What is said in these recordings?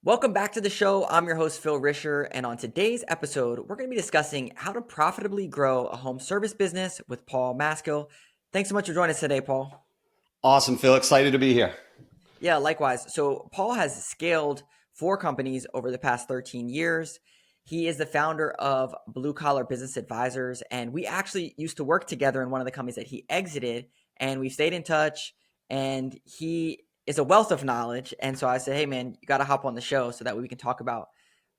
Welcome back to the show. I'm your host, Phil Risher, and on today's episode, we're going to be discussing how to profitably grow a home service business with Paul Maskill. Thanks so much for joining us today, Paul. Awesome, Phil. Excited to be here. Yeah, likewise. So, Paul has scaled 4 companies over the past 13 years. He is the founder of Blue Collar Business Advisors, and we actually used to work together in one of the companies that he exited, and we've stayed in touch. And he is a wealth of knowledge. And so I said, hey, man, you got to hop on the show so that way we can talk about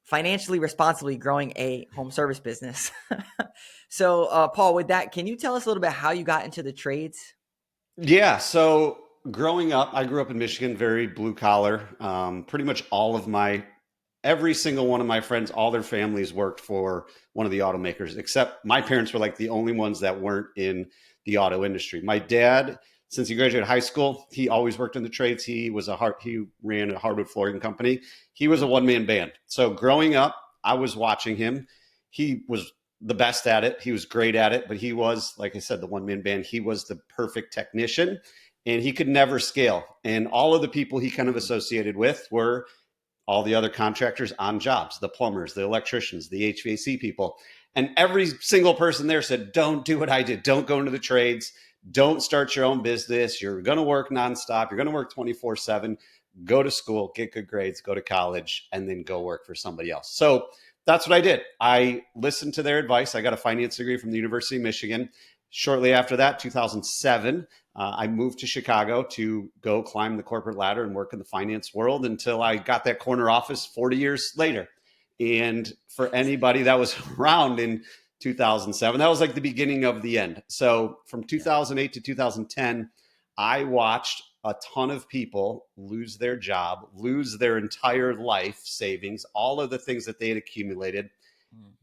financially responsibly growing a home service business. So, Paul, with that, can you tell us a little bit how you got into the trades? Yeah. So growing up, I grew up in Michigan, very blue collar. Pretty much every single one of my friends, all their families worked for one of the automakers, except my parents were like the only ones that weren't in the auto industry. My dad, since he graduated high school, he always worked in the trades. He ran a hardwood flooring company. He was a one-man band. So growing up, I was watching him. He was the best at it. He was great at it, but he was, like I said, the one-man band. He was the perfect technician and he could never scale. And all of the people he kind of associated with were all the other contractors on jobs, the plumbers, the electricians, the HVAC people. And every single person there said, don't do what I did. Don't go into the trades. Don't start your own business. You're going to work nonstop. You're going to work 24/7. Go to school, get good grades, go to college, and then go work for somebody else. So that's what I did. I listened to their advice. I got a finance degree from the University of Michigan. Shortly after that, 2007, I moved to Chicago to go climb the corporate ladder and work in the finance world until I got that corner office 40 years later. And for anybody that was around in 2007, that was like the beginning of the end. So from 2008 to 2010, I watched a ton of people lose their job, lose their entire life savings, all of the things that they had accumulated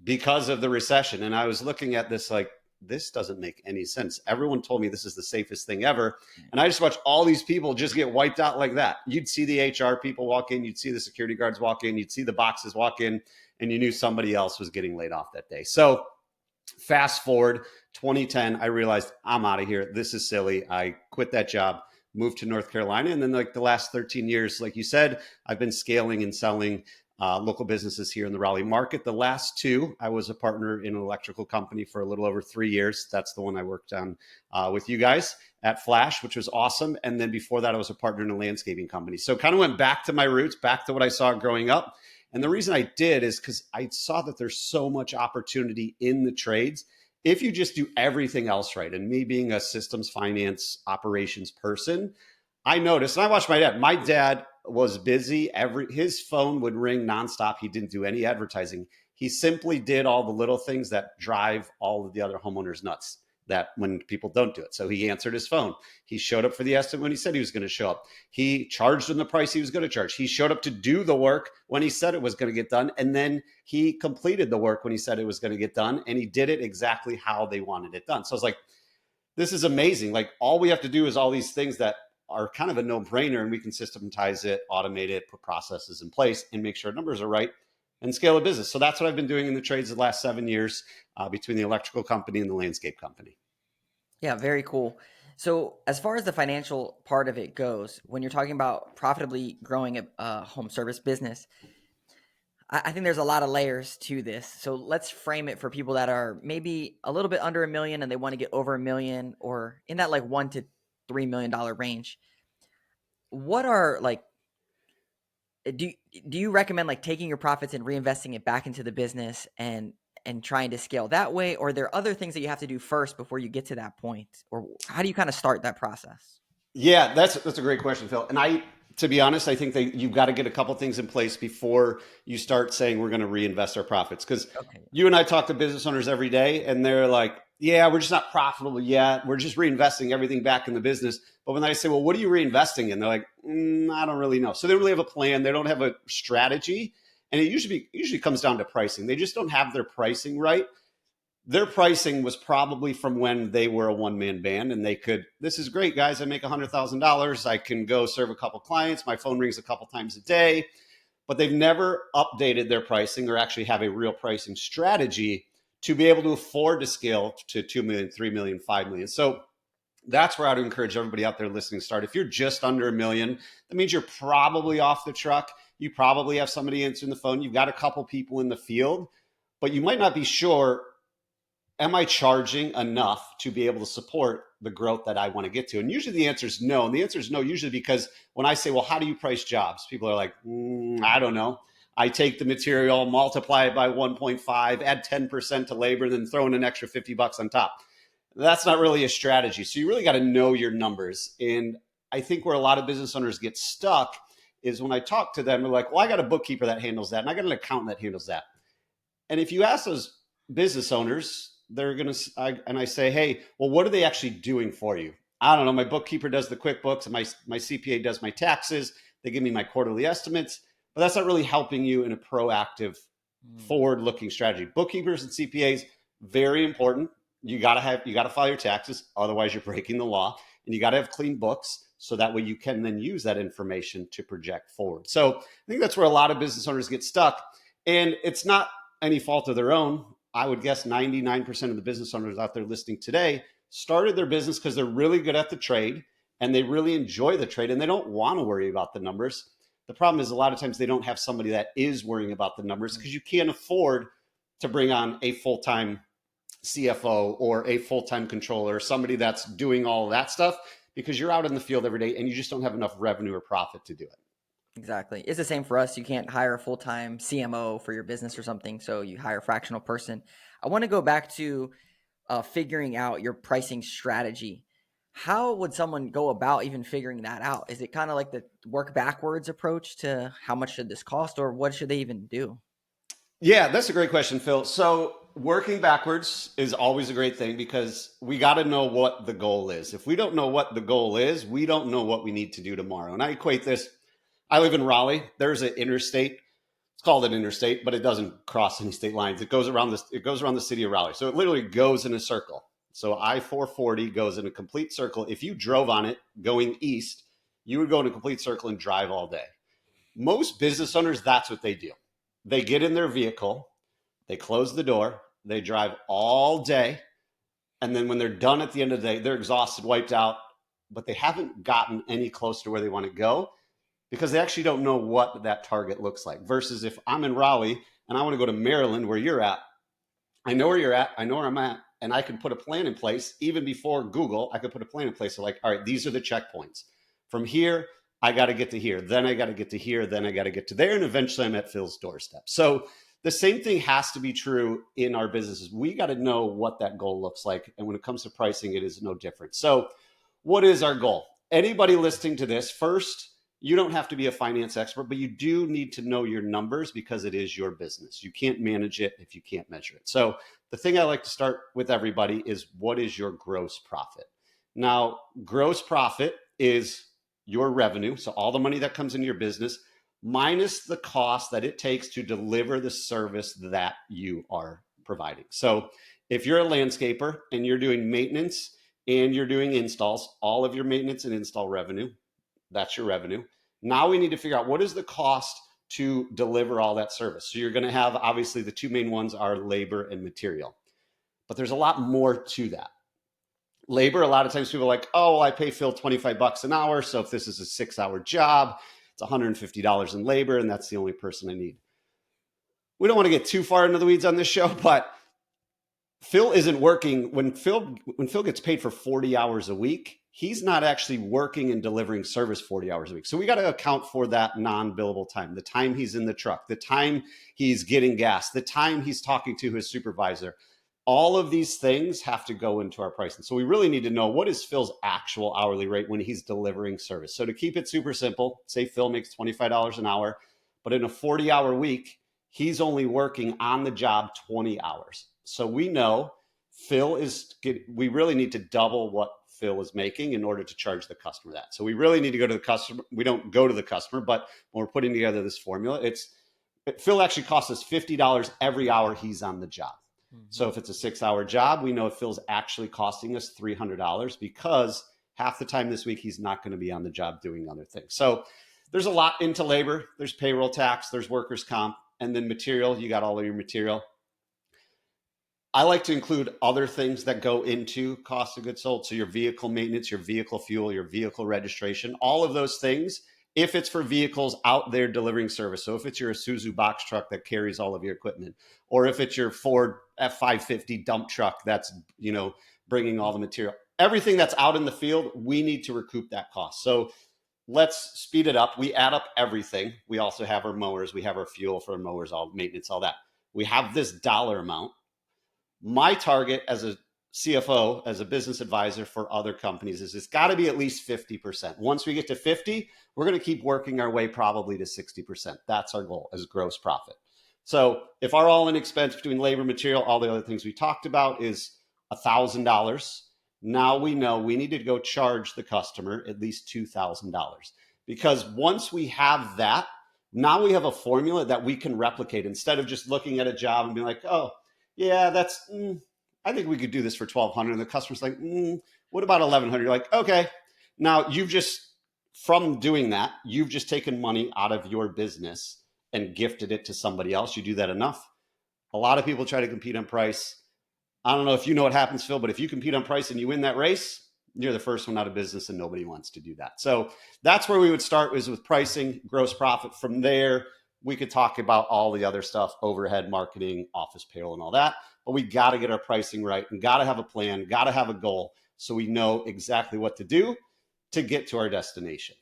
because of the recession. And I was looking at this like, this doesn't make any sense. Everyone told me this is the safest thing ever. And I just watched all these people just get wiped out like that. You'd see the HR people walk in, you'd see the security guards walk in, you'd see the boxes walk in, and you knew somebody else was getting laid off that day. So fast forward 2010, I realized I'm out of here. This is silly. I quit that job, moved to North Carolina. And then like the last 13 years, like you said, I've been scaling and selling local businesses here in the Raleigh market. The last two, I was a partner in an electrical company for a little over 3 years. That's the one I worked on with you guys at Flash, which was awesome. And then before that, I was a partner in a landscaping company. So kind of went back to my roots, back to what I saw growing up. And the reason I did is because I saw that there's so much opportunity in the trades if you just do everything else right. And me being a systems finance operations person, I noticed, and I watched my dad. My dad was busy. His phone would ring nonstop. He didn't do any advertising. He simply did all the little things that drive all of the other homeowners nuts. That when people don't do it. So he answered his phone. He showed up for the estimate when he said he was going to show up. He charged them the price he was going to charge. He showed up to do the work when he said it was going to get done. And then he completed the work when he said it was going to get done. And he did it exactly how they wanted it done. So I was like, this is amazing. Like all we have to do is all these things that are kind of a no-brainer, and we can systematize it, automate it, put processes in place, and make sure numbers are right and scale a business. So that's what I've been doing in the trades the last 7 years between the electrical company and the landscape company. Yeah, very cool. So, as far as the financial part of it goes, when you're talking about profitably growing a home service business, I think there's a lot of layers to this. So, let's frame it for people that are maybe a little bit under a million and they want to get over a million or in that like $1 to $3 million range. What are like, do you recommend like taking your profits and reinvesting it back into the business and trying to scale that way, or are there other things that you have to do first before you get to that point, or how do you kind of start that process? Yeah, that's a great question, Phil. And to be honest, I think that you've got to get a couple things in place before you start saying we're going to reinvest our profits. Because Okay. you and I talk to business owners every day, and they're like, "Yeah, we're just not profitable yet. We're just reinvesting everything back in the business." But when I say, "Well, what are you reinvesting in?" They're like, "I don't really know." So they don't really have a plan. They don't have a strategy, and it usually comes down to pricing. They just don't have their pricing right. Their pricing was probably from when they were a one-man band and this is great, guys. I make $100,000. I can go serve a couple clients. My phone rings a couple times a day, but they've never updated their pricing or actually have a real pricing strategy to be able to afford to scale to 2 million, 3 million, 5 million. So that's where I'd encourage everybody out there listening to start. If you're just under a million, that means you're probably off the truck. You probably have somebody answering the phone. You've got a couple people in the field, but you might not be sure, am I charging enough to be able to support the growth that I want to get to? And usually the answer is no. And the answer is no, usually because when I say, well, how do you price jobs? People are like, I don't know. I take the material, multiply it by 1.5, add 10% to labor, then throw in an extra $50 on top. That's not really a strategy. So you really got to know your numbers. And I think where a lot of business owners get stuck is when I talk to them, they're like, well, I got a bookkeeper that handles that, and I got an accountant that handles that. And if you ask those business owners, they're going to, and I say, hey, well, what are they actually doing for you? I don't know. My bookkeeper does the QuickBooks, and my CPA does my taxes. They give me my quarterly estimates, but that's not really helping you in a proactive, forward-looking strategy. Bookkeepers and CPAs, very important. You got to file your taxes. Otherwise you're breaking the law, and you got to have clean books. So that way you can then use that information to project forward. So I think that's where a lot of business owners get stuck, and it's not any fault of their own. I would guess 99% of the business owners out there listening today started their business because they're really good at the trade and they really enjoy the trade and they don't want to worry about the numbers. The problem is a lot of times they don't have somebody that is worrying about the numbers because you can't afford to bring on a full-time CFO or a full-time controller, somebody that's doing all of that stuff because you're out in the field every day and you just don't have enough revenue or profit to do it. Exactly. It's the same for us. You can't hire a full-time CMO for your business or something, so you hire a fractional person. I want to go back to figuring out your pricing strategy. How would someone go about even figuring that out? Is it kind of like the work backwards approach to how much should this cost, or what should they even do? Yeah, that's a great question, Phil. So working backwards is always a great thing because we got to know what the goal is. If we don't know what the goal is, we don't know what we need to do tomorrow. And I equate this. I live in Raleigh. There's an interstate. It's called an interstate, but it doesn't cross any state lines. It goes around this. It goes around the city of Raleigh. So it literally goes in a circle. So I-440 goes in a complete circle. If you drove on it going east, you would go in a complete circle and drive all day. Most business owners, that's what they do. They get in their vehicle, they close the door, they drive all day, and then when they're done at the end of the day, they're exhausted, wiped out, but they haven't gotten any closer to where they want to go because they actually don't know what that target looks like. Versus if I'm in Raleigh and I want to go to Maryland where you're at, I know where you're at, I know where I'm at, and I can put a plan in place. Even before Google, I could put a plan in place. So like, all right, these are the checkpoints. From here, I got to get to here. Then I got to get to here. Then I got to get to there. And eventually I'm at Phil's doorstep. So the same thing has to be true in our businesses. We got to know what that goal looks like. And when it comes to pricing, it is no different. So what is our goal? Anybody listening to this, first, you don't have to be a finance expert, but you do need to know your numbers because it is your business. You can't manage it if you can't measure it. So the thing I like to start with everybody is, what is your gross profit? Now, gross profit is your revenue. So all the money that comes into your business minus the cost that it takes to deliver the service that you are providing. So if you're a landscaper and you're doing maintenance and you're doing installs, all of your maintenance and install revenue, that's your revenue. Now we need to figure out what is the cost to deliver all that service. So you're going to have, obviously, the two main ones are labor and material, but there's a lot more to that. Labor, a lot of times people are like, oh, I pay Phil $25 an hour. So if this is a 6-hour job, it's $150 in labor, and that's the only person I need. We don't want to get too far into the weeds on this show, but Phil isn't working. When Phil gets paid for 40 hours a week, he's not actually working and delivering service 40 hours a week. So we got to account for that non-billable time, the time he's in the truck, the time he's getting gas, the time he's talking to his supervisor. All of these things have to go into our pricing. So we really need to know, what is Phil's actual hourly rate when he's delivering service. So to keep it super simple, say Phil makes $25 an hour, but in a 40-hour week, he's only working on the job 20 hours. So we know we really need to double what Phil is making in order to charge the customer that. So we really need to go to the customer. We don't go to the customer, but when we're putting together this formula, Phil actually costs us $50 every hour he's on the job. So if it's a 6-hour job, we know Phil's actually costing us $300 because half the time this week, he's not going to be on the job doing other things. So there's a lot into labor. There's payroll tax, there's workers' comp, and then material. You got all of your material. I like to include other things that go into cost of goods sold. So your vehicle maintenance, your vehicle fuel, your vehicle registration, all of those things If it's for vehicles out there delivering service, so if it's your Isuzu box truck that carries all of your equipment, or if it's your Ford F550 dump truck that's, bringing all the material, everything that's out in the field, we need to recoup that cost. So let's speed it up. We add up everything. We also have our mowers. We have our fuel for our mowers, all maintenance, all that. We have this dollar amount. My target as a CFO, as a business advisor for other companies, is it's got to be at least 50%. Once we get to 50, we're going to keep working our way probably to 60%. That's our goal as gross profit. So if our all-in expense between labor, material, all the other things we talked about is $1,000, now we know we need to go charge the customer at least $2,000. Because once we have that, now we have a formula that we can replicate instead of just looking at a job and being like, oh, yeah, that's, I think we could do this for 1,200. And the customer's like, what about 1,100? You're like, okay. Now from doing that, you've just taken money out of your business and gifted it to somebody else. You do that enough. A lot of people try to compete on price. I don't know if you know what happens, Phil, but if you compete on price and you win that race, you're the first one out of business and nobody wants to do that. So that's where we would start, is with pricing, gross profit. From there, we could talk about all the other stuff, overhead, marketing, office payroll, and all that. But we got to get our pricing right and got to have a plan, got to have a goal so we know exactly what to do to get to our destination.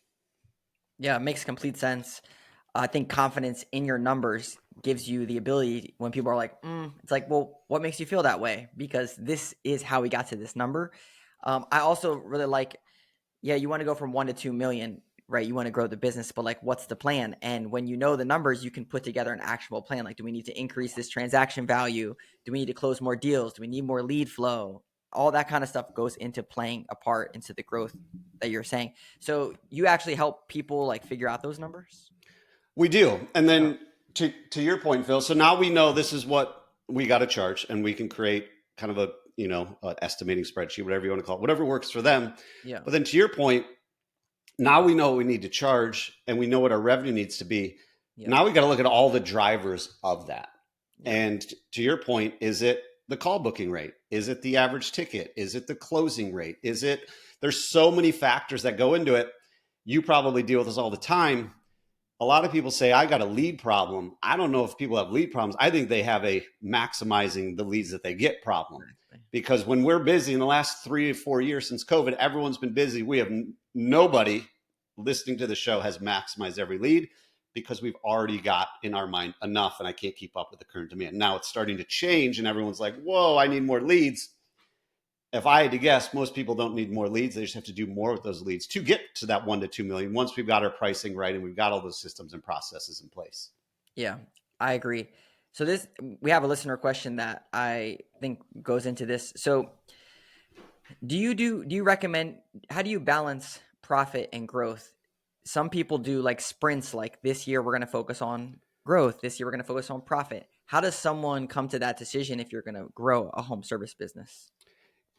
Yeah, it makes complete sense. I think confidence in your numbers gives you the ability, when people are like, it's like, well, what makes you feel that way? Because this is how we got to this number. I also really like, you want to go from 1 to 2 million, right? You want to grow the business, but like, what's the plan? And when you know the numbers, you can put together an actual plan. Like, do we need to increase this transaction value? Do we need to close more deals? Do we need more lead flow? All that kind of stuff goes into playing a part into the growth that you're saying. So you actually help people like figure out those numbers? We do. And then to your point, Phil, so now we know this is what we got to charge, and we can create kind of a, an estimating spreadsheet, whatever you want to call it, whatever works for them. Yeah. But then to your point, now we know what we need to charge and we know what our revenue needs to be. Yeah. Now we got to look at all the drivers of that. Yeah. And to your point, is it the call booking rate? Is it the average ticket? Is it the closing rate? There's so many factors that go into it. You probably deal with this all the time. A lot of people say, I got a lead problem. I don't know if people have lead problems. I think they have a maximizing the leads that they get problem. Because when we're busy in the last 3 or 4 years since COVID, everyone's been busy. We have nobody listening to the show has maximized every lead, because we've already got in our mind enough and I can't keep up with the current demand. Now it's starting to change and everyone's like, whoa, I need more leads. If I had to guess, most people don't need more leads. They just have to do more with those leads to get to that 1 to 2 million once we've got our pricing right and we've got all those systems and processes in place. Yeah, I agree. So we have a listener question that I think goes into this. So do you recommend, how do you balance profit and growth? Some people do like sprints, like this year we're going to focus on growth. This year we're going to focus on profit. How does someone come to that decision if you're going to grow a home service business?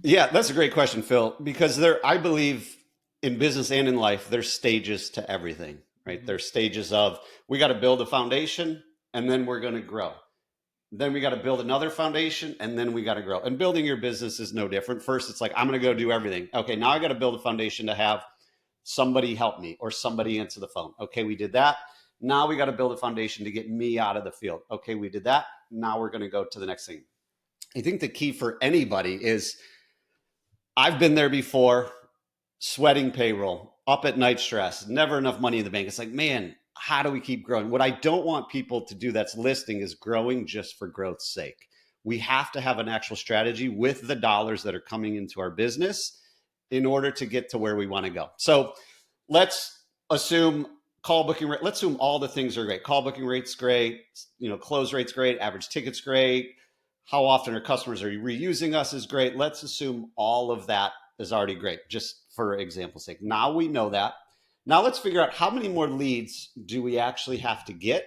Yeah, that's a great question, Phil, because I believe in business and in life, there's stages to everything, right? Mm-hmm. There's stages of, we got to build a foundation and then we're going to grow. Then we got to build another foundation and then we got to grow. And building your business is no different. First, it's like, I'm going to go do everything. Okay, now I got to build a foundation to have somebody help me or somebody answer the phone. Okay, we did that. Now we got to build a foundation to get me out of the field. Okay, we did that. Now we're going to go to the next thing. I think the key for anybody is, I've been there before, sweating payroll, up at night stress, never enough money in the bank. It's like, man, how do we keep growing? What I don't want people to do that's listing is growing just for growth's sake. We have to have an actual strategy with the dollars that are coming into our business in order to get to where we want to go. So let's assume call booking rate. Let's assume all the things are great. Call booking rate's great. Close rate's great. Average ticket's great. How often our customers are reusing us is great. Let's assume all of that is already great, just for example's sake. Now we know that. Now let's figure out how many more leads do we actually have to get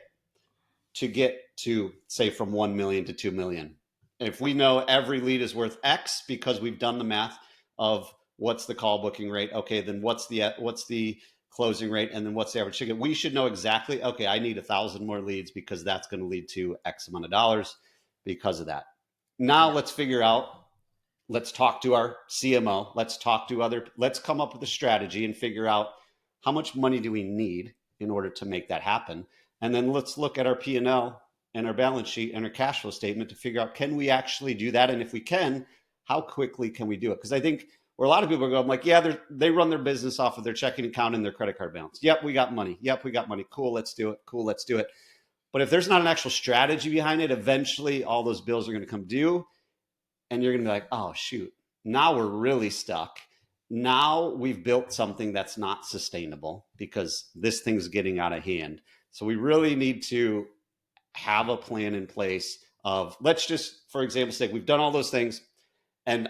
to say from 1 million to 2 million. If we know every lead is worth X because we've done the math of what's the call booking rate, okay, then what's the closing rate, and then what's the average ticket, we should know exactly, okay, I need 1,000 more leads because that's going to lead to X amount of dollars because of that. Now let's figure out, let's talk to our CMO, let's come up with a strategy and figure out how much money do we need in order to make that happen? And then let's look at our P&L and our balance sheet and our cash flow statement to figure out, can we actually do that? And if we can, how quickly can we do it? Because I think where a lot of people go, I'm like, yeah, they run their business off of their checking account and their credit card balance. Yep, we got money. Yep, we got money. Cool, let's do it. Cool, let's do it. But if there's not an actual strategy behind it, eventually all those bills are going to come due and you're going to be like, oh, shoot, now we're really stuck. Now we've built something that's not sustainable because this thing's getting out of hand. So we really need to have a plan in place of, let's just, for example's sake, we've done all those things. And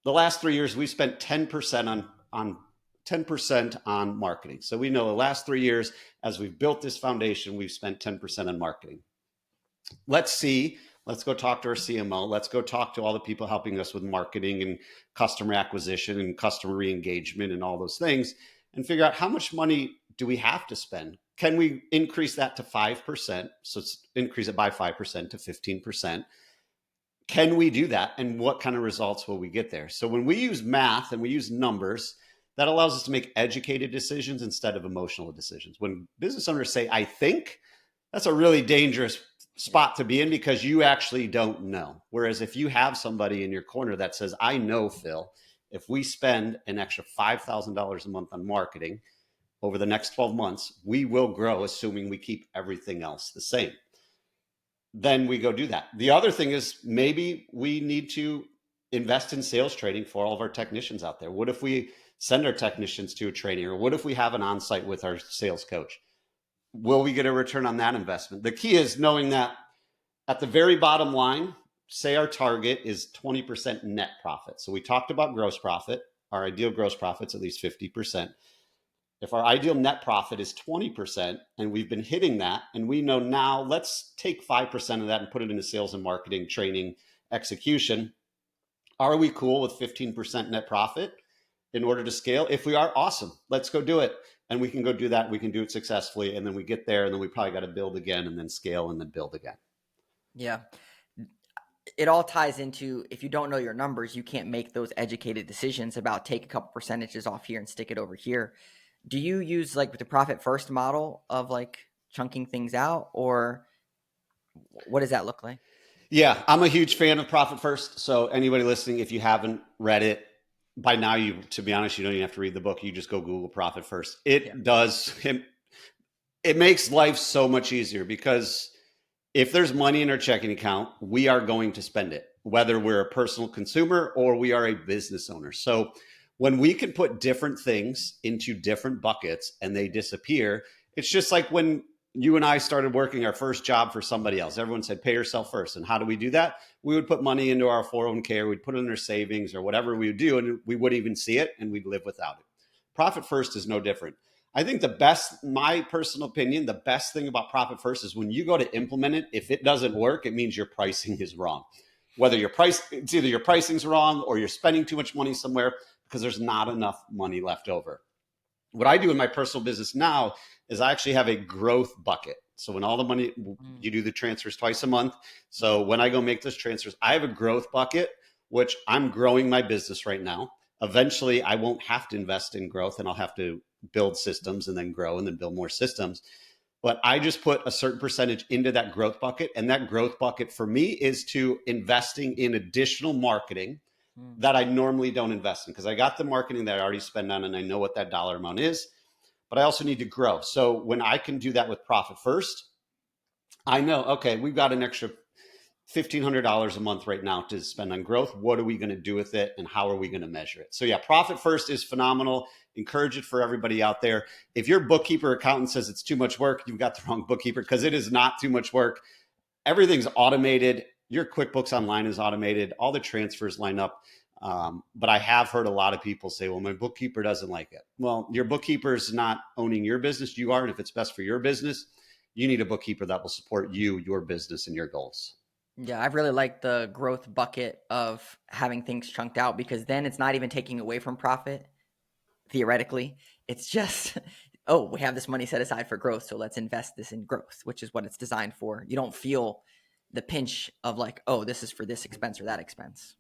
the last 3 years, we spent 10% on 10% on marketing. So we know the last 3 years, as we've built this foundation, we've spent 10% on marketing. Let's go talk to our CMO. Let's go talk to all the people helping us with marketing and customer acquisition and customer re-engagement and all those things and figure out how much money do we have to spend? Can we increase that to 5%? So increase it by 5% to 15%. Can we do that? And what kind of results will we get there? So when we use math and we use numbers, that allows us to make educated decisions instead of emotional decisions. When business owners say, I think, that's a really dangerous spot to be in because you actually don't know. Whereas if you have somebody in your corner that says, I know, Phil, if we spend an extra $5,000 a month on marketing over the next 12 months, we will grow, assuming we keep everything else the same. Then we go do that. The other thing is maybe we need to invest in sales training for all of our technicians out there. What if we send our technicians to a training, or what if we have an on-site with our sales coach? Will we get a return on that investment? The key is knowing that at the very bottom line, say our target is 20% net profit. So we talked about gross profit. Our ideal gross profit's at least 50%. If our ideal net profit is 20% and we've been hitting that, and we know now, let's take 5% of that and put it into sales and marketing, training, execution. Are we cool with 15% net profit in order to scale? If we are, awesome. Let's go do it. And we can go do that. We can do it successfully. And then we get there and then we probably got to build again and then scale and then build again. Yeah. It all ties into, if you don't know your numbers, you can't make those educated decisions about take a couple percentages off here and stick it over here. Do you use like the profit first model of like chunking things out, or what does that look like? Yeah, I'm a huge fan of profit first. So anybody listening, if you haven't read it by now, to be honest, you don't even have to read the book. You just go Google profit first. It makes life so much easier because if there's money in our checking account, we are going to spend it, whether we're a personal consumer or we are a business owner. So when we can put different things into different buckets and they disappear, it's just like when you and I started working our first job for somebody else. Everyone said, pay yourself first. And how do we do that? We would put money into our 401k, or we'd put it in our savings or whatever we would do, and we wouldn't even see it and we'd live without it. Profit first is no different. I think my personal opinion, the best thing about profit first is when you go to implement it, if it doesn't work, it means your pricing is wrong. It's either your pricing's wrong or you're spending too much money somewhere because there's not enough money left over. What I do in my personal business now is I actually have a growth bucket. So when all the money, you do the transfers twice a month. So when I go make those transfers, I have a growth bucket, which I'm growing my business right now. Eventually, I won't have to invest in growth and I'll have to build systems and then grow and then build more systems. But I just put a certain percentage into that growth bucket. And that growth bucket for me is to investing in additional marketing that I normally don't invest in, because I got the marketing that I already spend on and I know what that dollar amount is, but I also need to grow. So when I can do that with profit first, I know, okay, we've got an extra $1,500 a month right now to spend on growth. What are we going to do with it and how are we going to measure it? So yeah, profit first is phenomenal. Encourage it for everybody out there. If your bookkeeper accountant says it's too much work, you've got the wrong bookkeeper, because it is not too much work. Everything's automated. Your QuickBooks Online is automated. All the transfers line up. But I have heard a lot of people say, well, my bookkeeper doesn't like it. Well, your bookkeeper is not owning your business. You are. And if it's best for your business, you need a bookkeeper that will support you, your business, and your goals. Yeah, I really like the growth bucket of having things chunked out, because then it's not even taking away from profit, theoretically. It's just, oh, we have this money set aside for growth, so let's invest this in growth, which is what it's designed for. You don't feel the pinch of like, oh, this is for this expense or that expense.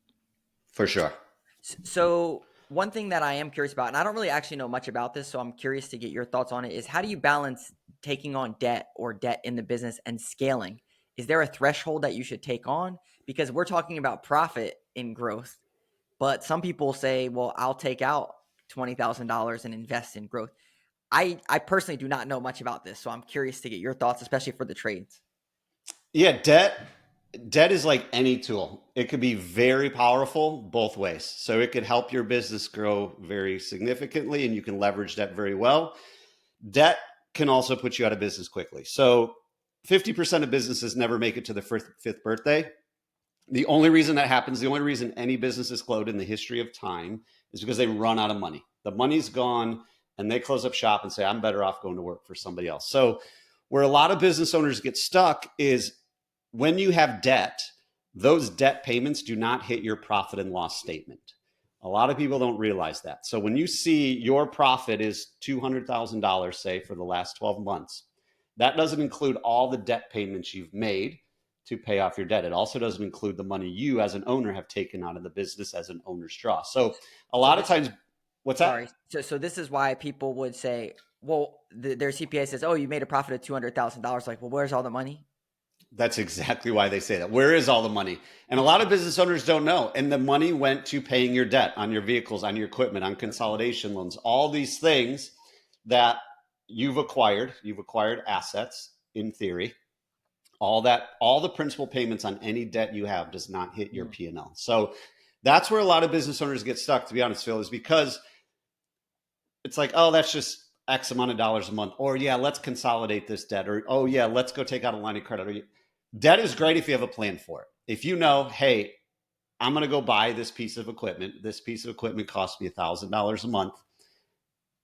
For sure. So one thing that I am curious about, and I don't really actually know much about this, so I'm curious to get your thoughts on it, is how do you balance taking on debt or debt in the business and scaling? Is there a threshold that you should take on? Because we're talking about profit in growth, but some people say, well, I'll take out $20,000 and invest in growth. I personally do not know much about this, so I'm curious to get your thoughts, especially for the trades. Yeah, debt is like any tool. It could be very powerful both ways. So it could help your business grow very significantly and you can leverage debt very well. Debt can also put you out of business quickly. So 50% of businesses never make it to the fifth birthday. The only reason that happens, the only reason any business is closed in the history of time is because they run out of money. The money's gone and they close up shop and say, I'm better off going to work for somebody else. So where a lot of business owners get stuck is when you have debt, those debt payments do not hit your profit and loss statement. A lot of people don't realize that. So when you see your profit is $200,000, say, for the last 12 months, that doesn't include all the debt payments you've made to pay off your debt. It also doesn't include the money you as an owner have taken out of the business as an owner's draw. So a So lot of this, times, what's that? sorry. So this is why people would say, well, their CPA says, oh, you made a profit of $200,000. Like, well, where's all the money? That's exactly why they say that. Where is all the money? And a lot of business owners don't know. And the money went to paying your debt on your vehicles, on your equipment, on consolidation loans, all these things that you've acquired. You've acquired assets in theory. All that, all the principal payments on any debt you have does not hit your Mm. P&L. So that's where a lot of business owners get stuck, to be honest, Phil, is because it's like, oh, that's just X amount of dollars a month. Or yeah, let's consolidate this debt. Or oh yeah, let's go take out a line of credit. Or debt is great if you have a plan for it. If you know, hey, I'm going to go buy this piece of equipment. This piece of equipment costs me $1,000 a month.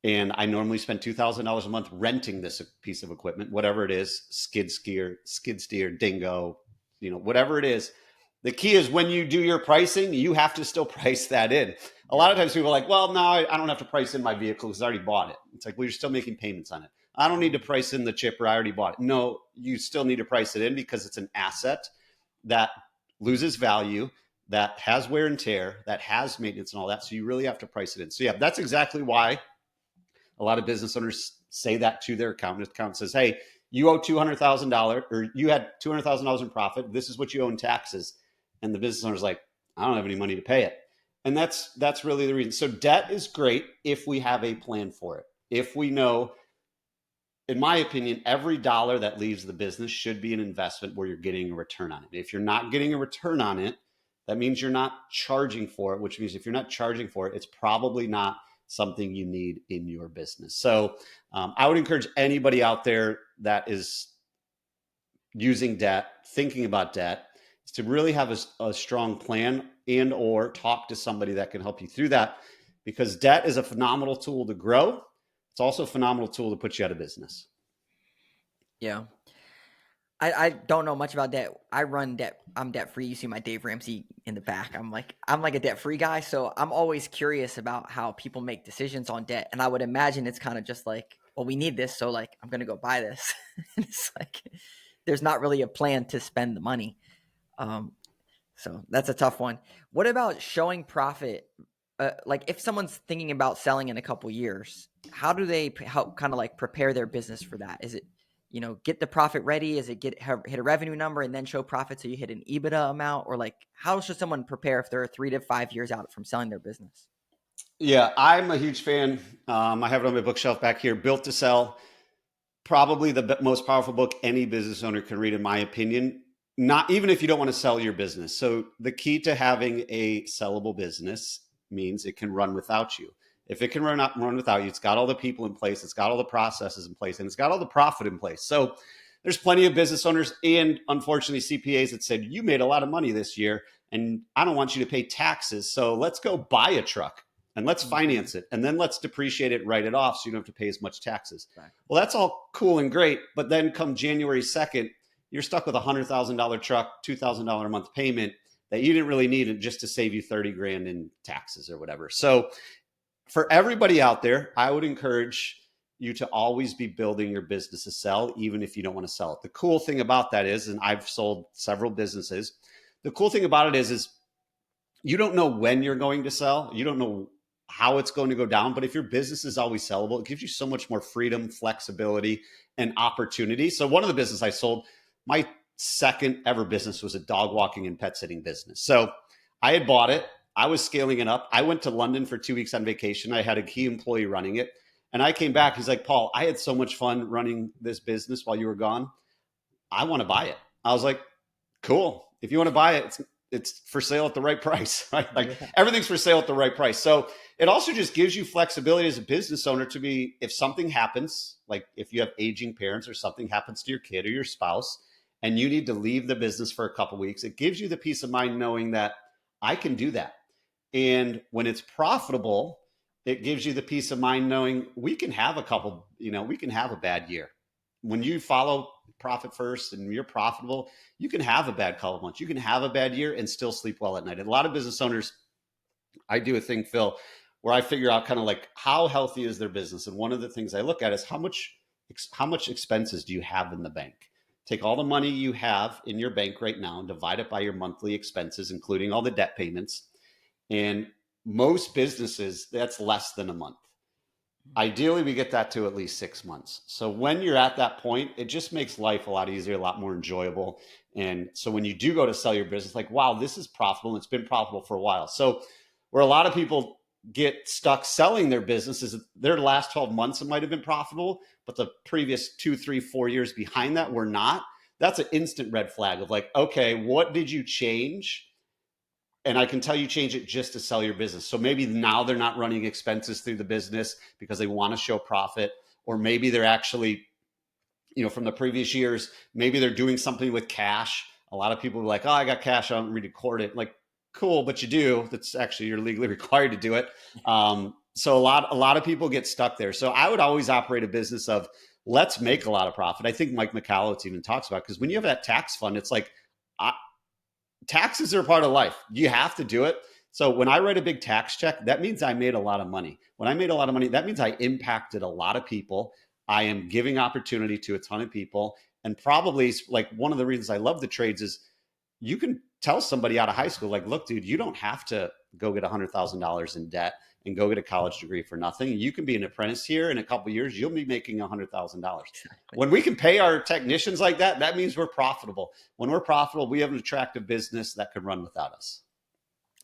And I normally spend $2,000 a month renting this piece of equipment, whatever it is, skid steer, dingo, whatever it is. The key is when you do your pricing, you have to still price that in. A lot of times people are like, well, no, I don't have to price in my vehicle because I already bought it. It's like, well, you're still making payments on it. I don't need to price in the chipper. I already bought it. No, you still need to price it in because it's an asset that loses value, that has wear and tear, that has maintenance and all that. So you really have to price it in. So yeah, that's exactly why a lot of business owners say that to their accountant. The accountant says, hey, you owe $200,000 or you had $200,000 in profit. This is what you owe in taxes. And the business owner's like, I don't have any money to pay it. And that's really the reason. So debt is great if we have a plan for it. If we know, in my opinion, every dollar that leaves the business should be an investment where you're getting a return on it. If you're not getting a return on it, that means you're not charging for it, which means if you're not charging for it, it's probably not something you need in your business. So I would encourage anybody out there that is using debt, thinking about debt, is to really have a strong plan and or talk to somebody that can help you through that, because debt is a phenomenal tool to grow. It's also a phenomenal tool to put you out of business. Yeah. I don't know much about debt. I run debt. I'm debt free. You see my Dave Ramsey in the back. I'm like a debt free guy. So I'm always curious about how people make decisions on debt. And I would imagine it's kind of just like, well, we need this. So like, I'm going to go buy this. It's like, there's not really a plan to spend the money. Um, so that's a tough one. What about showing profit? Like if someone's thinking about selling in a couple years, how do they help kind of like prepare their business for that? Is it, get the profit ready? Is it hit a revenue number and then show profit so you hit an EBITDA amount? Or like, how should someone prepare if they're 3 to 5 years out from selling their business? Yeah, I'm a huge fan. I have it on my bookshelf back here, Built to Sell. Probably the most powerful book any business owner can read, in my opinion. Not even if you don't want to sell your business. So the key to having a sellable business means it can run without you. If it can run without you, it's got all the people in place, it's got all the processes in place, and it's got all the profit in place. So there's plenty of business owners and unfortunately CPAs that said, you made a lot of money this year and I don't want you to pay taxes. So let's go buy a truck and let's Mhm. finance it. And then let's depreciate it, write it off so you don't have to pay as much taxes. Exactly. Well, that's all cool and great. But then come January 2nd, you're stuck with a $100,000 truck, $2,000 a month payment that you didn't really need just to save you 30 grand in taxes or whatever. So for everybody out there, I would encourage you to always be building your business to sell, even if you don't want to sell it. The cool thing about that is, and I've sold several businesses, the cool thing about it is you don't know when you're going to sell. You don't know how it's going to go down. But if your business is always sellable, it gives you so much more freedom, flexibility, and opportunity. So one of the business I sold, my second ever business was a dog walking and pet sitting business. So I had bought it. I was scaling it up. I went to London for 2 weeks on vacation. I had a key employee running it. And I came back. He's like, Paul, I had so much fun running this business while you were gone. I want to buy it. I was like, cool. If you want to buy it, it's for sale at the right price, right? Like Yeah. everything's for sale at the right price. So it also just gives you flexibility as a business owner to be, if something happens, like if you have aging parents or something happens to your kid or your spouse, and you need to leave the business for a couple of weeks, it gives you the peace of mind knowing that I can do that. And when it's profitable, it gives you the peace of mind knowing we can have a couple, we can have a bad year. When you follow profit first and you're profitable, you can have a bad couple of months. You can have a bad year and still sleep well at night. And a lot of business owners, I do a thing, Phil, where I figure out kind of like how healthy is their business. And one of the things I look at is how much expenses do you have in the bank? Take all the money you have in your bank right now and divide it by your monthly expenses, including all the debt payments. And most businesses, that's less than a month. Ideally, we get that to at least 6 months. So when you're at that point, it just makes life a lot easier, a lot more enjoyable. And so when you do go to sell your business, like, wow, this is profitable. And it's been profitable for a while. So where a lot of people get stuck selling their businesses, their last 12 months, it might have been profitable, but the previous 2, 3, 4 years behind that were not. That's an instant red flag of like, okay, what did you change? And I can tell you change it just to sell your business. So maybe now they're not running expenses through the business because they want to show profit, or maybe they're actually, from the previous years, maybe they're doing something with cash. A lot of people are like, oh, I got cash, I don't record it. Like, cool, but you do. That's actually, you're legally required to do it. So a lot of people get stuck there. So I would always operate a business of let's make a lot of profit. I think Mike McCallowitz even talks about, because when you have that tax fund, it's like, taxes are a part of life. You have to do it. So when I write a big tax check, that means I made a lot of money. When I made a lot of money, that means I impacted a lot of people. I am giving opportunity to a ton of people. And probably like one of the reasons I love the trades is you can tell somebody out of high school, like, look, dude, you don't have to go get $100,000 in debt and go get a college degree for nothing. You can be an apprentice here in a couple of years. You'll be making $100,000. Exactly. When we can pay our technicians like that, that means we're profitable. When we're profitable, we have an attractive business that can run without us.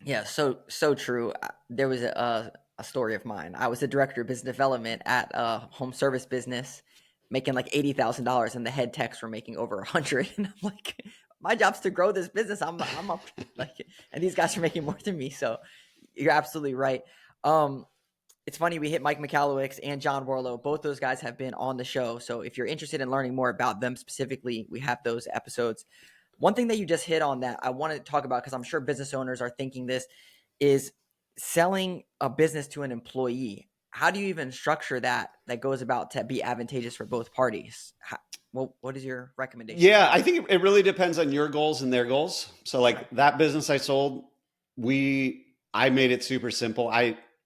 Yeah, so true. There was a story of mine. I was the director of business development at a home service business, making like $80,000, and the head techs were making over 100. And I'm like, my job's to grow this business. I'm up like, and these guys are making more than me. So you're absolutely right. It's funny, we hit Mike McCallowicz and John Warlow. Both those guys have been on the show. So if you're interested in learning more about them specifically, we have those episodes. One thing that you just hit on that I want to talk about, because I'm sure business owners are thinking this, is selling a business to an employee. How do you even structure that goes about to be advantageous for both parties? What is your recommendation? Yeah, I think it really depends on your goals and their goals. So like Right. that business I sold, I made it super simple.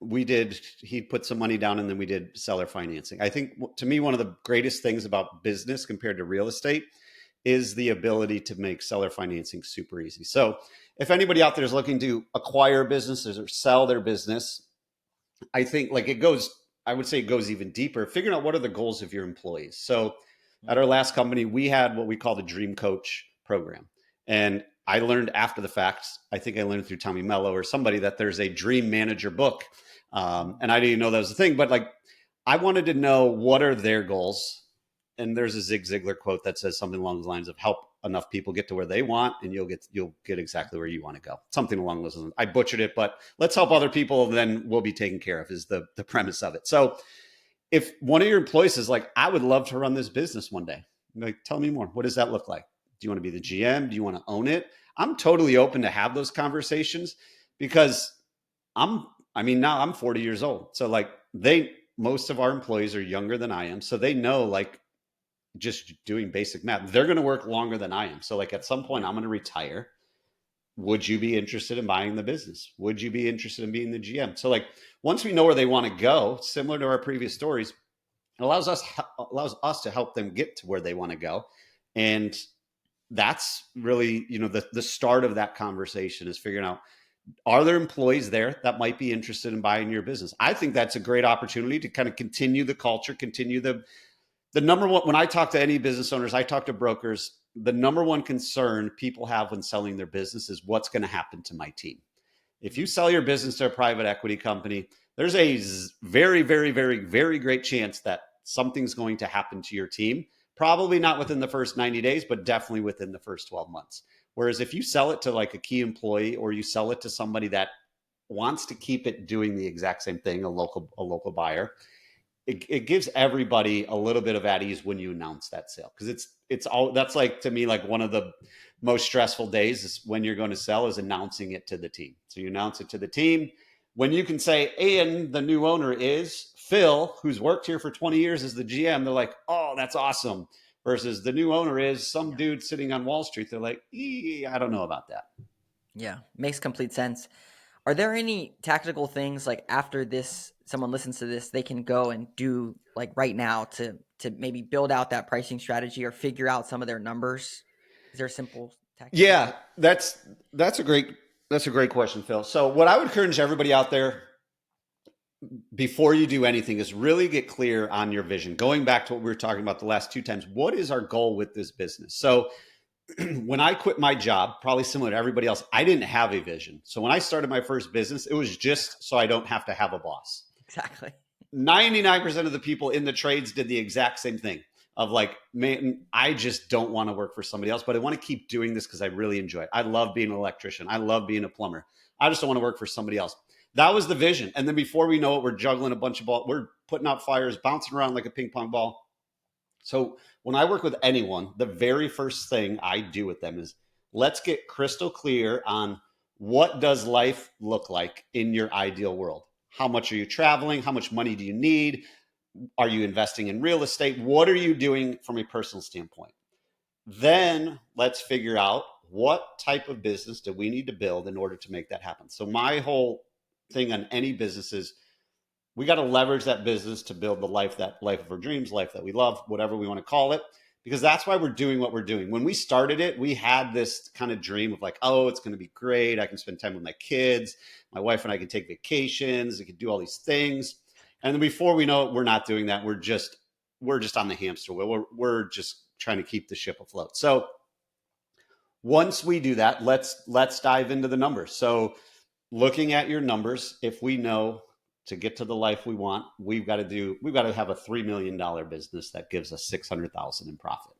He put some money down and then we did seller financing. I think to me, one of the greatest things about business compared to real estate is the ability to make seller financing super easy. So if anybody out there is looking to acquire businesses or sell their business, I think I would say it goes even deeper, figuring out what are the goals of your employees. So at our last company, we had what we call the Dream Coach program. And I learned after the fact, I think I learned through Tommy Mello or somebody, that there's a Dream Manager book. And I didn't even know that was a thing, but like I wanted to know what are their goals. And there's a Zig Ziglar quote that says something along the lines of help enough people get to where they want, and you'll get exactly where you want to go. Something along those lines. I butchered it, but let's help other people, then we'll be taken care of is the premise of it. So if one of your employees is like, I would love to run this business one day, like, tell me more. What does that look like? Do you want to be the GM? Do you want to own it? I'm totally open to have those conversations because now I'm 40 years old. So like most of our employees are younger than I am. So they know, like, just doing basic math, they're going to work longer than I am. So like at some point I'm going to retire. Would you be interested in buying the business? Would you be interested in being the GM? So like once we know where they want to go, similar to our previous stories, it allows us to help them get to where they want to go. And that's really, the start of that conversation is figuring out, Are there employees there that might be interested in buying your business? I think that's a great opportunity to kind of continue the culture, continue the number one. When I talk to any business owners, I talk to brokers, the number one concern people have when selling their business is what's going to happen to my team. If you sell your business to a private equity company, there's a very, very, very, very great chance that something's going to happen to your team. Probably not within the first 90 days, but definitely within the first 12 months. Whereas if you sell it to like a key employee, or you sell it to somebody that wants to keep it doing the exact same thing, a local buyer, it gives everybody a little bit of at ease when you announce that sale, because it's all that's like, to me, like one of the most stressful days is when you're going to sell, is announcing it to the team. So you announce it to the team when you can say, and the new owner is Phil, who's worked here for 20 years as the GM. They're like, oh, that's awesome. Versus the new owner is some dude sitting on Wall Street. They're like, I don't know about that. Yeah, makes complete sense. Are there any tactical things like after this, someone listens to this, they can go and do like right now to maybe build out that pricing strategy or figure out some of their numbers? Is there a simple tactic you Yeah, think? that's a great question, Phil. So what I would encourage everybody out there, before you do anything, is really get clear on your vision. Going back to what we were talking about the last two times, what is our goal with this business? So when I quit my job, probably similar to everybody else, I didn't have a vision. So when I started my first business, it was just so I don't have to have a boss. Exactly. 99% of the people in the trades did the exact same thing of like, man, I just don't want to work for somebody else, but I want to keep doing this because I really enjoy it. I love being an electrician. I love being a plumber. I just don't want to work for somebody else. That was the vision. And then before we know it, we're juggling a bunch of balls. We're putting out fires, bouncing around like a ping pong ball. So when I work with anyone, the very first thing I do with them is, let's get crystal clear on what does life look like in your ideal world. How much are you traveling? How much money do you need? Are you investing in real estate? What are you doing from a personal standpoint? Then let's figure out what type of business do we need to build in order to make that happen. So my whole thing on any business is, we got to leverage that business to build the life of our dreams, life that we love, whatever we want to call it, because that's why we're doing what we're doing. When we started it, we had this kind of dream of like, oh, it's going to be great. I can spend time with my kids. My wife and I can take vacations. I can do all these things. And then before we know it, we're not doing that. We're just on the hamster wheel. We're just trying to keep the ship afloat. So once we do that, let's dive into the numbers. So looking at your numbers, if we know to get to the life we want, we've got to have a $3 million business that gives us 600,000 in profit.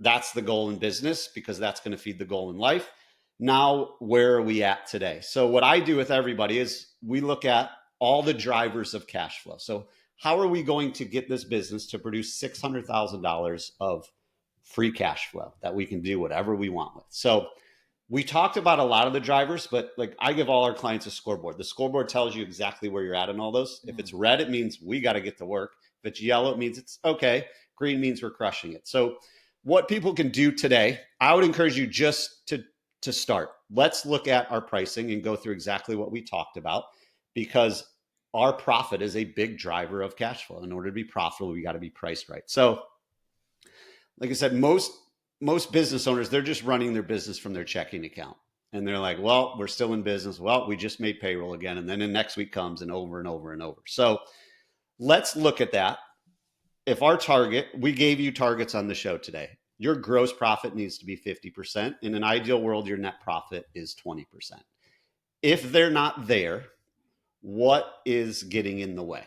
That's the goal in business, because that's going to feed the goal in life. Now, where are we at today? So what I do with everybody is, we look at all the drivers of cash flow. So how are we going to get this business to produce $600,000 of free cash flow that we can do whatever we want with? So we talked about a lot of the drivers, but like, I give all our clients a scoreboard. The scoreboard tells you exactly where you're at in all those. If it's red, it means we got to get to work. If it's yellow, it means it's okay. Green means we're crushing it. So what people can do today, I would encourage you just to start. Let's look at our pricing and go through exactly what we talked about, because our profit is a big driver of cash flow. In order to be profitable, we got to be priced right. So like I said, most business owners, they're just running their business from their checking account. And they're like, well, we're still in business. Well, we just made payroll again. And then the next week comes, and over and over and over. So let's look at that. If our target, we gave you targets on the show today. Your gross profit needs to be 50%. In an ideal world, your net profit is 20%. If they're not there, what is getting in the way?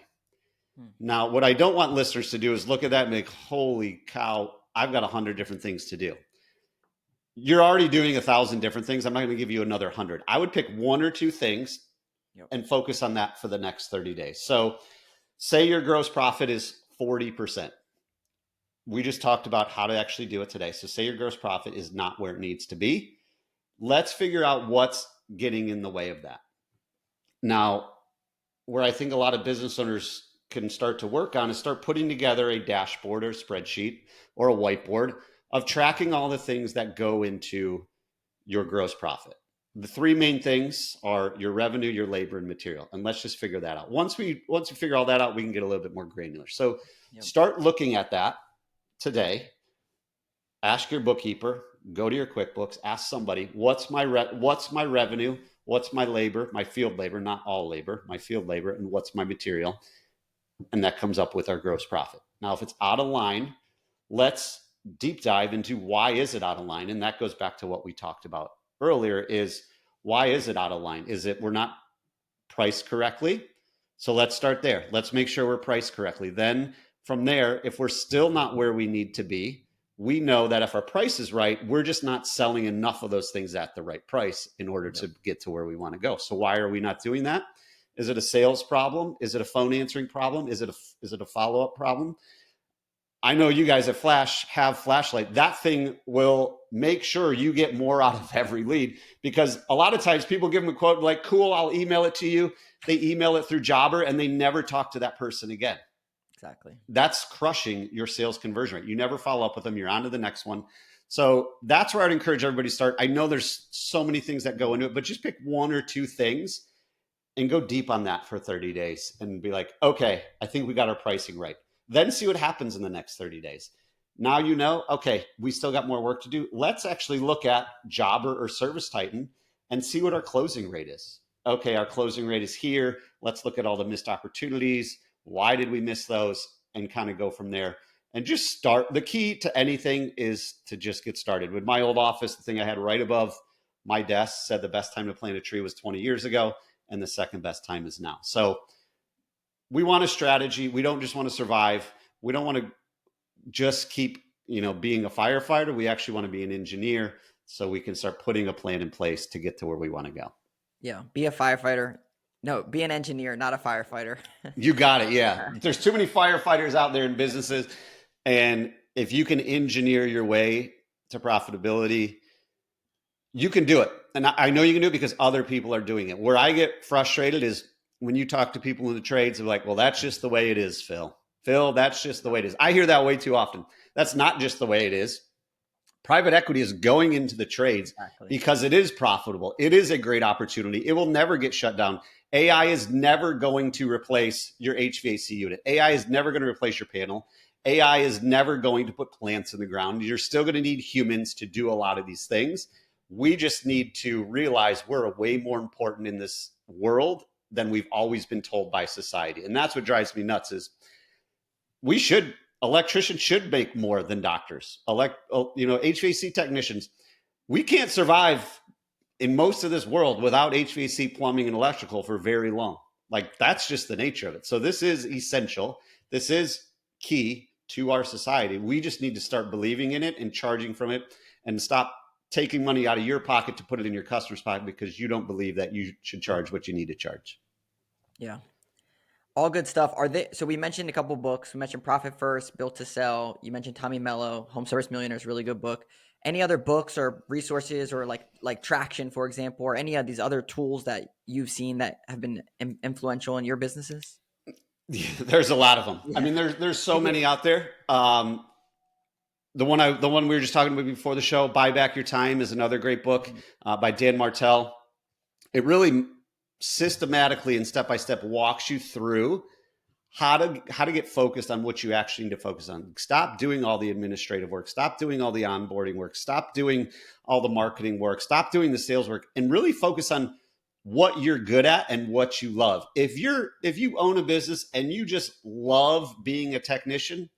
Now, what I don't want listeners to do is look at that and think, holy cow, I've got 100 different things to do. You're already doing 1,000 different things. I'm not going to give you another 100. I would pick one or two things and focus on that for the next 30 days. So say your gross profit is 40%. We just talked about how to actually do it today. So say your gross profit is not where it needs to be. Let's figure out what's getting in the way of that. Now, where I think a lot of business owners can start to work on is start putting together a dashboard or a spreadsheet or a whiteboard of tracking all the things that go into your gross profit. The three main things are your revenue, your labor, and material. And let's just figure that out. Once we figure all that out, we can get a little bit more granular. So start looking at that today. Ask your bookkeeper, go to your QuickBooks, ask somebody, what's my revenue? what's my labor, my field labor, not all labor, my field labor, and what's my material. And that comes up with our gross profit. Now, if it's out of line, let's deep dive into why is it out of line? And that goes back to what we talked about earlier is why is it out of line? Is it we're not priced correctly? So let's start there. Let's make sure we're priced correctly. Then from there, if we're still not where we need to be, we know that if our price is right, we're just not selling enough of those things at the right price in order to get to where we want to go. So why are we not doing that? Is it a sales problem? Is it a phone answering problem? Is it a follow-up problem? I know you guys at Flash have Flashlight. That thing will make sure you get more out of every lead, because a lot of times people give them a quote like, cool, I'll email it to you. They email it through Jobber and they never talk to that person again. Exactly. That's crushing your sales conversion rate. You never follow up with them. You're on to the next one. So that's where I'd encourage everybody to start. I know there's so many things that go into it, but just pick one or two things and go deep on that for 30 days and be like, okay, I think we got our pricing right. Then see what happens in the next 30 days. Now you know, okay, we still got more work to do. Let's actually look at Jobber or Service Titan and see what our closing rate is. Okay, our closing rate is here. Let's look at all the missed opportunities. Why did we miss those? And kind of go from there. And just start. The key to anything is to just get started. With my old office, the thing I had right above my desk said the best time to plant a tree was 20 years ago, and the second best time is now. So we want a strategy. We don't just want to survive. We don't want to just keep, being a firefighter. We actually want to be an engineer so we can start putting a plan in place to get to where we want to go. Yeah. Be a firefighter. No, be an engineer, not a firefighter. You got it. Yeah. There's too many firefighters out there in businesses. And if you can engineer your way to profitability, you can do it. And I know you can do it because other people are doing it. Where I get frustrated is when you talk to people in the trades, they're like, well, that's just the way it is, Phil. Phil, that's just the way it is. I hear that way too often. That's not just the way it is. Private equity is going into the trades because it is profitable. It is a great opportunity. It will never get shut down. AI is never going to replace your HVAC unit. AI is never going to replace your panel. AI is never going to put plants in the ground. You're still going to need humans to do a lot of these things. We just need to realize we're way more important in this world than we've always been told by society. And that's what drives me nuts is electricians should make more than doctors. HVAC technicians, we can't survive in most of this world without HVAC, plumbing, and electrical for very long. Like, that's just the nature of it. So this is essential. This is key to our society. We just need to start believing in it and charging from it and stop taking money out of your pocket to put it in your customer's pocket because you don't believe that you should charge what you need to charge. Yeah. All good stuff. So we mentioned a couple books. We mentioned Profit First, Built to Sell. You mentioned Tommy Mello, Home Service Millionaires, really good book. Any other books or resources or like Traction, for example, or any of these other tools that you've seen that have been influential in your businesses? Yeah, there's a lot of them. Yeah. I mean, there's so many out there. The one we were just talking about before the show, Buy Back Your Time, is another great book by Dan Martell. It really systematically and step by step walks you through how to get focused on what you actually need to focus on. Stop doing all the administrative work. Stop doing all the onboarding work. Stop doing all the marketing work. Stop doing the sales work, and really focus on what you're good at and what you love. If you own a business and you just love being a technician,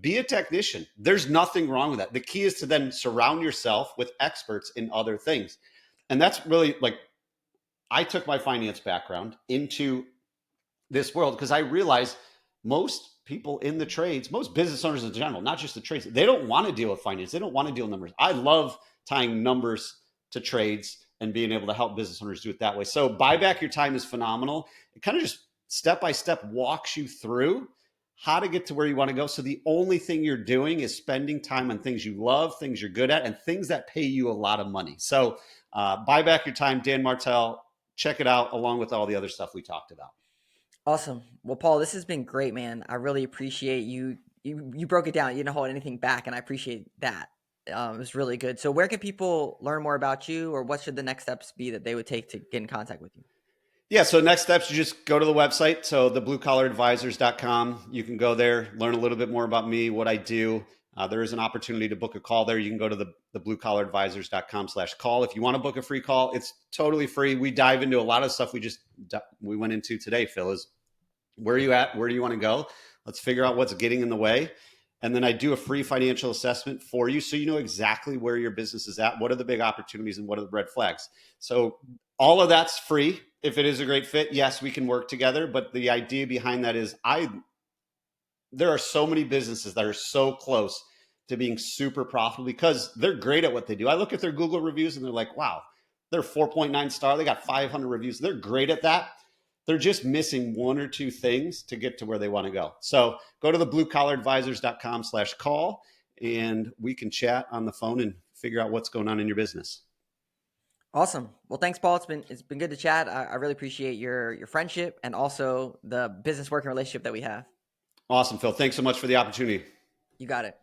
be a technician. There's nothing wrong with that. The key is to then surround yourself with experts in other things. And that's really I took my finance background into this world because I realized most people in the trades, most business owners in general, not just the trades, they don't want to deal with finance. They don't want to deal with numbers. I love tying numbers to trades and being able to help business owners do it that way. So Buy Back Your Time is phenomenal. It kind of just step by step walks you through how to get to where you want to go. So the only thing you're doing is spending time on things you love, things you're good at, and things that pay you a lot of money. So Buy Back Your Time, Dan Martell, check it out along with all the other stuff we talked about. Awesome. Well, Paul, this has been great, man. I really appreciate you. You broke it down. You didn't hold anything back, and I appreciate that. It was really good. So where can people learn more about you, or what should the next steps be that they would take to get in contact with you? Yeah, so next steps, you just go to the website, so thebluecollaradvisors.com. You can go there, learn a little bit more about me, what I do. There is an opportunity to book a call there. You can go to the bluecollaradvisors.com/call. If you want to book a free call, it's totally free. We dive into a lot of stuff we went into today, Phil, is where are you at? Where do you want to go? Let's figure out what's getting in the way. And then I do a free financial assessment for you so you know exactly where your business is at, what are the big opportunities and what are the red flags. So all of that's free. If it is a great fit, yes, we can work together. But the idea behind that is there are so many businesses that are so close to being super profitable because they're great at what they do. I look at their Google reviews and they're like, wow, they're 4.9 star. They got 500 reviews. They're great at that. They're just missing one or two things to get to where they want to go. So go to the bluecollaradvisors.com/call and we can chat on the phone and figure out what's going on in your business. Awesome. Well, thanks, Paul. It's been good to chat. I really appreciate your friendship and also the business working relationship that we have. Awesome, Phil. Thanks so much for the opportunity. You got it.